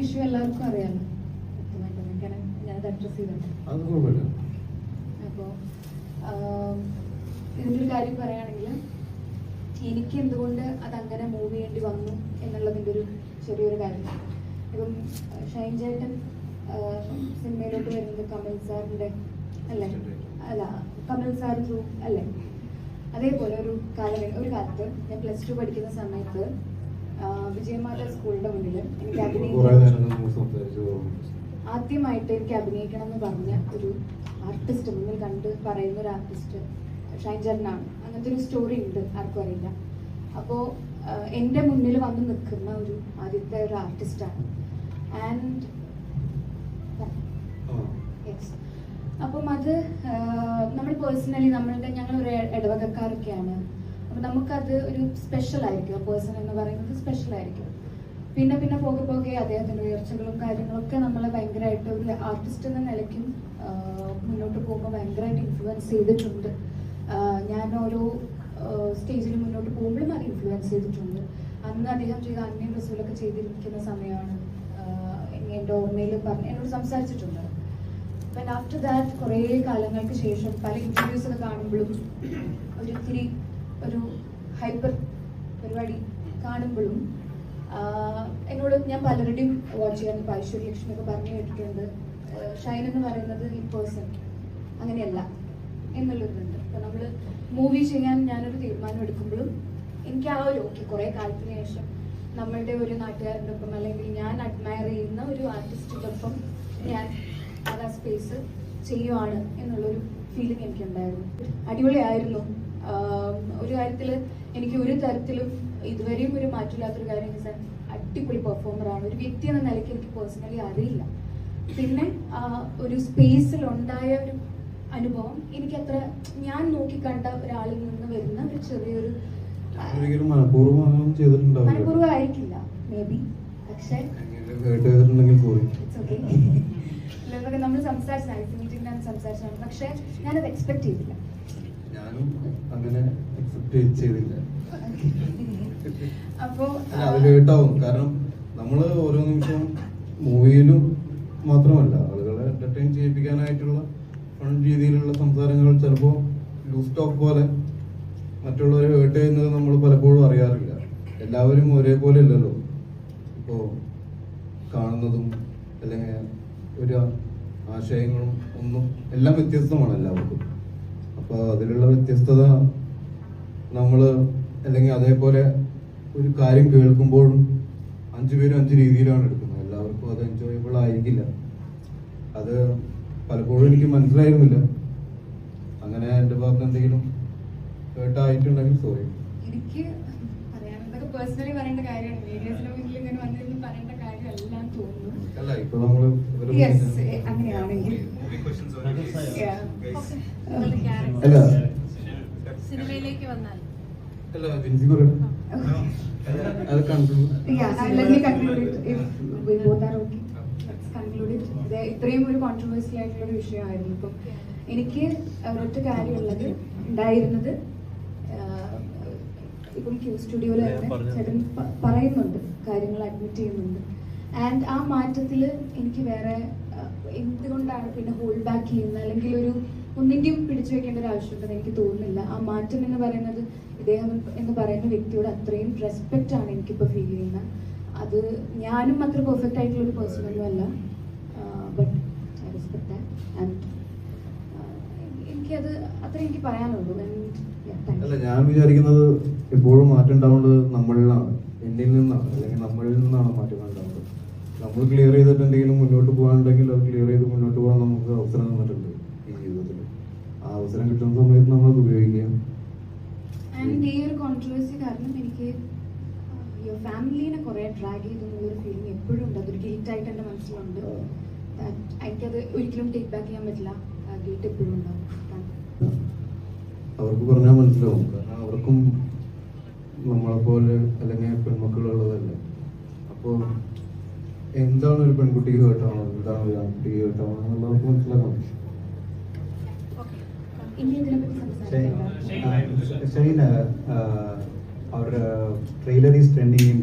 Issue എല്ലാവർക്കും അറിയാമല്ലോ, ഞാനത് അഡ്രസ് ചെയ്തിട്ടുണ്ട്. അപ്പോൾ ഇതിൻ്റെ ഒരു കാര്യം പറയുകയാണെങ്കിൽ എനിക്ക് എന്തുകൊണ്ട് അതങ്ങനെ മൂവ് ചെയ്യേണ്ടി വന്നു എന്നുള്ളതിൻ്റെ ഒരു ചെറിയൊരു കാര്യം. ഇപ്പം ഷൈൻ ചേട്ടൻ സിനിമയിലോട്ട് വരുന്നത് കമൽ സാറിൻ്റെ അല്ലേ, അല്ല കമൽ സാർ ത്രൂ അല്ലേ. അതേപോലെ ഒരു കാലത്ത് ഞാൻ +2 പഠിക്കുന്ന സമയത്ത് വിജയമാല സ്കൂളിന്റെ മുന്നിൽ എനിക്ക് ആദ്യമായിട്ട് എനിക്ക് അഭിനയിക്കണം എന്ന് പറഞ്ഞ ഒരു ആർട്ടിസ്റ്റ്, മുന്നിൽ കണ്ട് പറയുന്ന ഒരു ആർട്ടിസ്റ്റ് ഷൈൻ ചേട്ടനാണ്. അങ്ങനത്തെ ഒരു സ്റ്റോറി ഉണ്ട്, ആർക്കും അറിയില്ല. അപ്പോൾ എൻ്റെ മുന്നിൽ വന്ന് നിൽക്കുന്ന ഒരു ആദ്യത്തെ ഒരു ആർട്ടിസ്റ്റാണ്. ആൻഡ് യെസ്, അപ്പം അത് നമ്മൾ പേഴ്സണലി ഞങ്ങളൊരു ഇടവകക്കാരൊക്കെയാണ്. അപ്പം നമുക്കത് ഒരു സ്പെഷ്യൽ ആയിരിക്കും. ആ പേഴ്സൺ എന്ന് പറയുന്നത് സ്പെഷ്യൽ ആയിരിക്കും. പിന്നെ പോകെ അദ്ദേഹത്തിൻ്റെ ഉയർച്ചകളും കാര്യങ്ങളൊക്കെ നമ്മളെ ഭയങ്കരമായിട്ട് ഒരു ആർട്ടിസ്റ്റ് എന്ന നിലയ്ക്കും മുന്നോട്ട് പോകുമ്പോൾ ഭയങ്കരമായിട്ട് ഇൻഫ്ലുവൻസ് ചെയ്തിട്ടുണ്ട്. ഞാൻ ഓരോ സ്റ്റേജിൽ മുന്നോട്ട് പോകുമ്പോഴും അത് ഇൻഫ്ലുവൻസ് ചെയ്തിട്ടുണ്ട്. അന്ന് അദ്ദേഹം ചെയ്ത അന്യം റസൂലൊക്കെ ചെയ്തിരിക്കുന്ന സമയമാണ് എൻ്റെ ഓർമ്മയിൽ എന്നോട് സംസാരിച്ചിട്ടുണ്ട്. ബട്ട് ആഫ്റ്റർ ദാറ്റ് കുറേ കാലങ്ങൾക്ക് ശേഷം പല ഇൻ്റർവ്യൂസ് ഒക്കെ കാണുമ്പോഴും ഒരിത്തിരി ഒരു ഹൈപ്പർ പരിപാടി കാണുമ്പോഴും എന്നോട് ഞാൻ പലരുടെയും വാച്ച് ചെയ്യാൻ ഇപ്പോൾ ഐശ്വര്യലക്ഷ്മിയൊക്കെ പറഞ്ഞു കേട്ടിട്ടുണ്ട്, ഷൈൻ എന്ന് പറയുന്നത് ഈ പേഴ്സൺ അങ്ങനെയല്ല എന്നുള്ളതുണ്ട്. അപ്പോൾ നമ്മൾ മൂവി ചെയ്യാൻ ഞാനൊരു തീരുമാനം എടുക്കുമ്പോഴും എനിക്ക് ആ ഒരു കുറേ കാലത്തിന് ശേഷം നമ്മളുടെ ഒരു നാട്ടുകാരുടെ ഒപ്പം അല്ലെങ്കിൽ ഞാൻ അഡ്മയർ ചെയ്യുന്ന ഒരു ആർട്ടിസ്റ്റിൻ്റെ ഒപ്പം ഞാൻ ആ സ്പേസ് ചെയ്യുവാണ് എന്നുള്ളൊരു ഫീലിംഗ് എനിക്കുണ്ടായിരുന്നു. അടിപൊളിയായിരുന്നു. ഒരു കാര്യത്തിൽ എനിക്ക് ഒരു തരത്തിലും ഇതുവരെയും ഒരു മാറ്റില്ലാത്തൊരു കാര്യം വെച്ചാൽ അടിപൊളി പെർഫോമറാണ്. ഒരു വ്യക്തി എന്ന നിലയ്ക്ക് എനിക്ക് പേഴ്സണലി അറിയില്ല. പിന്നെ ഒരു സ്പേസിലുണ്ടായ ഒരു അനുഭവം എനിക്കത്ര ഞാൻ നോക്കിക്കണ്ട ഒരാളിൽ നിന്ന് വരുന്ന ഒരു ചെറിയൊരു മനഃപൂർവ്വമായിരിക്കില്ല മേ ബി, പക്ഷേ നമ്മൾ സംസാരിച്ചാണ്, പക്ഷെ ഞാനത് എക്സ്പെക്ട് ചെയ്തില്ല. ഞാനും അങ്ങനെ എക്സ്പെക്ട് ചെയ്തില്ല. അപ്പോ അത് കേട്ടാവും. കാരണം നമ്മള് ഓരോ നിമിഷവും മൂവിയിലും മാത്രമല്ല ആളുകളെ എന്റർടൈൻ ചെയ്യിപ്പിക്കാനായിട്ടുള്ള ഫൺ രീതിയിലുള്ള സംസാരങ്ങൾ ചിലപ്പോൾ ലൂസ് ടോക്ക് പോലെ മറ്റുള്ളവരെ ഹേർട്ട് ചെയ്യുന്നത് നമ്മൾ പലപ്പോഴും അറിയാറില്ല. എല്ലാവരും ഒരേപോലെ ഇല്ലല്ലോ. ഇപ്പോ കാണുന്നതും അല്ലെങ്കിൽ ഒരു ആശയങ്ങളും ഒന്നും എല്ലാം വ്യത്യസ്തമാണ് എല്ലാവർക്കും. അപ്പോൾ അതിലുള്ള വ്യത്യസ്തത നമ്മൾ അല്ലെങ്കിൽ അതേപോലെ ഒരു കാര്യം കേൾക്കുമ്പോഴും 5 പേരും 5 രീതിയിലാണ് എടുക്കുന്നത്. എല്ലാവർക്കും അത് എൻജോയബിൾ ആയിരിക്കില്ല. അത് പലപ്പോഴും എനിക്ക് മനസ്സിലായിരുന്നില്ല. അങ്ങനെ എൻ്റെ ഭാഗത്ത് എന്തെങ്കിലും കേട്ടായിട്ടുണ്ടെങ്കിൽ സോറി. എനിക്ക് പറയാനുള്ളത് പേഴ്സണലി പറയേണ്ട കാര്യമാണ്. മീഡിയസിന് മുന്നിൽ ഇങ്ങനെ വന്നിരുന്ന് പറയേണ്ട കാര്യമെല്ലാം തോന്നുന്നു. അല്ല ഇപ്പൊ നമ്മള് അങ്ങനെയാണെങ്കിൽ അല്ല സിനിമയിലേക്ക് വന്നാൽ അല്ല ജിൻസി പറയണം. അത് ഇത്രയും ഒരു കോൺട്രവേഴ്സി ആയിട്ടുള്ള ഒരു വിഷയമായിരുന്നു. ഇപ്പം എനിക്ക് ഒരൊറ്റ കാര്യമുള്ളത് ഉണ്ടായിരുന്നത്, ഇപ്പം ക്യൂ സ്റ്റുഡിയോയിൽ തന്നെ ചേട്ടൻ പറയുന്നുണ്ട്, കാര്യങ്ങൾ അഡ്മിറ്റ് ചെയ്യുന്നുണ്ട്. ആൻഡ് ആ മാറ്റത്തിൽ എനിക്ക് വേറെ എന്തുകൊണ്ടാണ് പിന്നെ ഹോൾഡ് ബാക്ക് ചെയ്യുന്നത് അല്ലെങ്കിൽ ഒന്നിൻ്റെയും പിടിച്ചു വെക്കേണ്ട ഒരു ആവശ്യമുണ്ടെന്ന് എനിക്ക് തോന്നുന്നില്ല. ആ മാറ്റം എന്ന് പറയുന്നത് ഇദ്ദേഹം എന്ന് പറയുന്ന വ്യക്തിയോട് അത്രയും റെസ്പെക്റ്റ് ആണ് എനിക്കിപ്പോൾ ഫീൽ ചെയ്യുന്നത്. അത് ഞാനും അത്ര പെർഫെക്റ്റ് ആയിട്ടുള്ള ഒരു പേഴ്സണലും അല്ല, but I respect that. And എനിക്കത് അത്ര എനിക്ക് പറയാനുള്ളൂ. അല്ല ഞാൻ വിചാരിക്കുന്നത് എപ്പോഴും മാറ്റം ഉണ്ടാവേണ്ടത് നമ്മളിലാണ്, എന്നിൽ നിന്നാണ്, അല്ലെങ്കിൽ നമ്മളിൽ നിന്നാണ് മാറ്റങ്ങൾ ഉണ്ടാവേണ്ടത്. നമ്മൾ ക്ലിയർ ചെയ്തിട്ട് എന്തെങ്കിലും മുന്നോട്ട് പോകാനുണ്ടെങ്കിൽ അത് ക്ലിയർ ചെയ്ത് മുന്നോട്ട് പോകാൻ നമുക്ക് അവസരം തന്നിട്ടുണ്ട് ഈ ജീവിതത്തിൽ. ആ അവസരം കിട്ടുന്ന സമയത്ത് നമ്മളത് ഉപയോഗിക്കുക. ആൻഡ് ഈ ഒരു കോൺട്രവേഴ്സി കാരണം എനിക്ക് ഫാമിലിനെ കുറെ ഡ്രാഗ് ചെയ്തെന്നുള്ളൊരു ഫീലിംഗ് എപ്പോഴും ഉണ്ട്. അതൊരു ഗിൽറ്റ് ആയിട്ട് എൻ്റെ മനസ്സിലുണ്ട്. എനിക്കത് ഒരിക്കലും ടേക്ക് ബാക്ക് ചെയ്യാൻ പറ്റില്ല. ഗിൽറ്റ് എപ്പോഴും ഉണ്ടാവും. അവർക്ക് പറഞ്ഞാൽ മനസ്സിലാവും. കാരണം അവർക്കും നമ്മളെപ്പോലെ അല്ലെങ്കിൽ പെൺമക്കളുള്ളതല്ലേ. അപ്പോൾ എന്താണ് ഒരു പെൺകുട്ടിക്ക് കേട്ടാണോ, എന്താണ് ഒരു ആൺകുട്ടിക്ക് കേട്ടാണോ എന്നുള്ളവർക്ക് മനസ്സിലാക്കാൻ പറ്റും. Shaheen, our trailer is trending in